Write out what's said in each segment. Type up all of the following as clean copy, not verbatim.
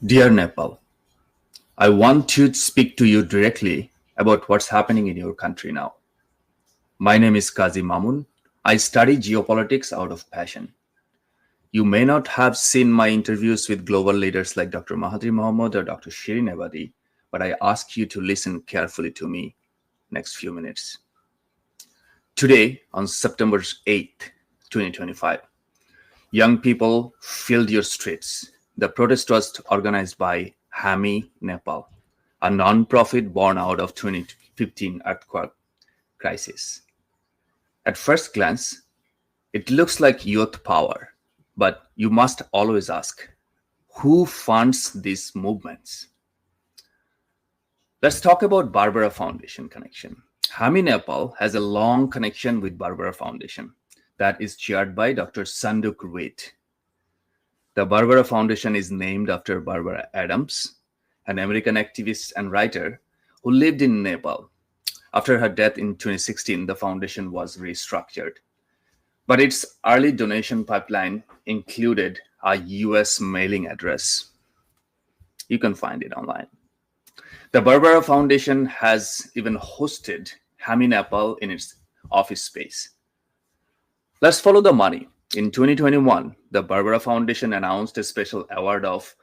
Dear Nepal, I want to speak to you directly about what's happening in your country now. My name is Kazi Mamun. I study geopolitics out of passion. You may not have seen my interviews with global leaders like Dr. Mahathir Mohamad or Dr. Shirin Ebadi, but I ask you to listen carefully to me next few minutes. Today, on September 8th, 2025, young people filled your streets. The protest was organized by HAMI Nepal, a non-profit born out of 2015 earthquake crisis. At first glance, it looks like youth power, but you must always ask, who funds these movements? Let's talk about Barbara Foundation connection. HAMI Nepal has a long connection with Barbara Foundation that is chaired by Dr. Sanduk Ruit. The Barbara Foundation is named after Barbara Adams, an American activist and writer who lived in Nepal. After her death in 2016, the foundation was restructured. But its early donation pipeline included a US mailing address. You can find it online. The Barbara Foundation has even hosted HAMI Nepal in its office space. Let's follow the money. In 2021, the Barbara Foundation announced a special award of,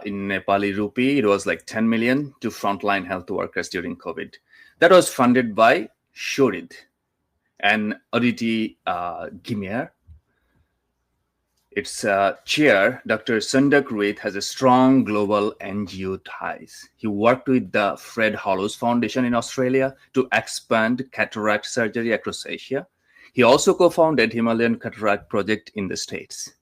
in Nepali rupee, it was like 10 million to frontline health workers during COVID. That was funded by Shorid and Aditi Gimiar. Its chair, Dr. Sanduk Ruit, has a strong global NGO ties. He worked with the Fred Hollows Foundation in Australia to expand cataract surgery across Asia. He also co-founded Himalayan Cataract Project in the States.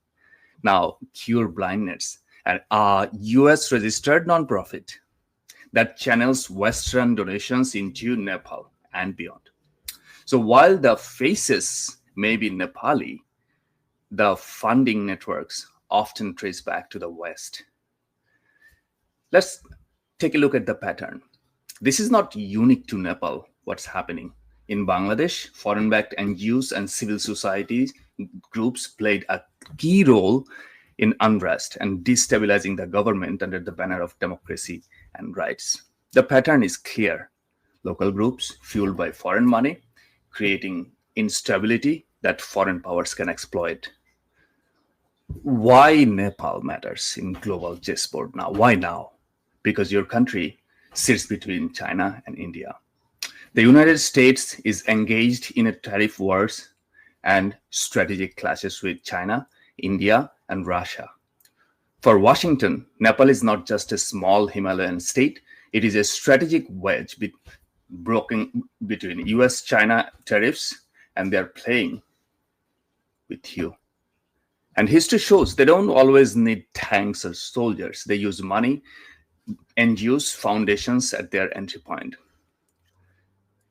Now, Cure Blindness, a US-registered nonprofit that channels Western donations into Nepal and beyond. So while the faces may be Nepali, the funding networks often trace back to the West. Let's take a look at the pattern. This is not unique to Nepal, what's happening. In Bangladesh, foreign-backed NGOs and civil society groups played a key role in unrest and destabilizing the government under the banner of democracy and rights. The pattern is clear. Local groups fueled by foreign money, creating instability that foreign powers can exploit. Why Nepal matters in global chessboard now? Why now? Because your country sits between China and India. The United States is engaged in a tariff wars and strategic clashes with China, India, and Russia. For Washington, Nepal is not just a small Himalayan state, it is a strategic wedge broken between US-China tariffs, and they're playing with you. And history shows they don't always need tanks or soldiers. They use money, NGOs, foundations at their entry point.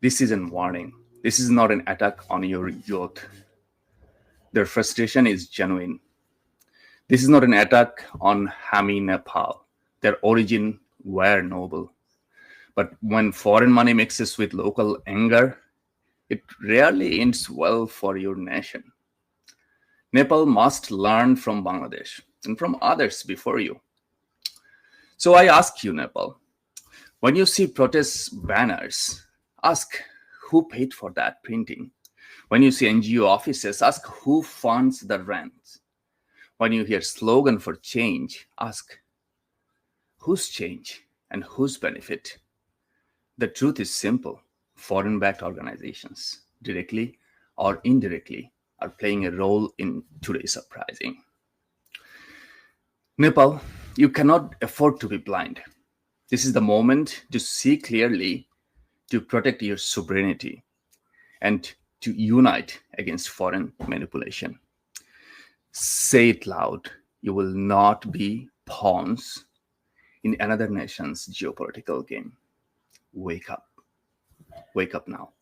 This is a warning. This is not an attack on your youth. Their frustration is genuine. This is not an attack on HAMI Nepal. Their origin were noble. But when foreign money mixes with local anger, it rarely ends well for your nation. Nepal must learn from Bangladesh and from others before you. So I ask you, Nepal, when you see protest banners, ask who paid for that printing. When you see NGO offices, ask who funds the rents. When you hear slogan for change, ask whose change and whose benefit. The truth is simple. Foreign-backed organizations, directly or indirectly, are playing a role in today's uprising. Nepal, you cannot afford to be blind. This is the moment to see clearly, to protect your sovereignty, and to unite against foreign manipulation. Say it loud. You will not be pawns in another nation's geopolitical game. Wake up. Wake up now.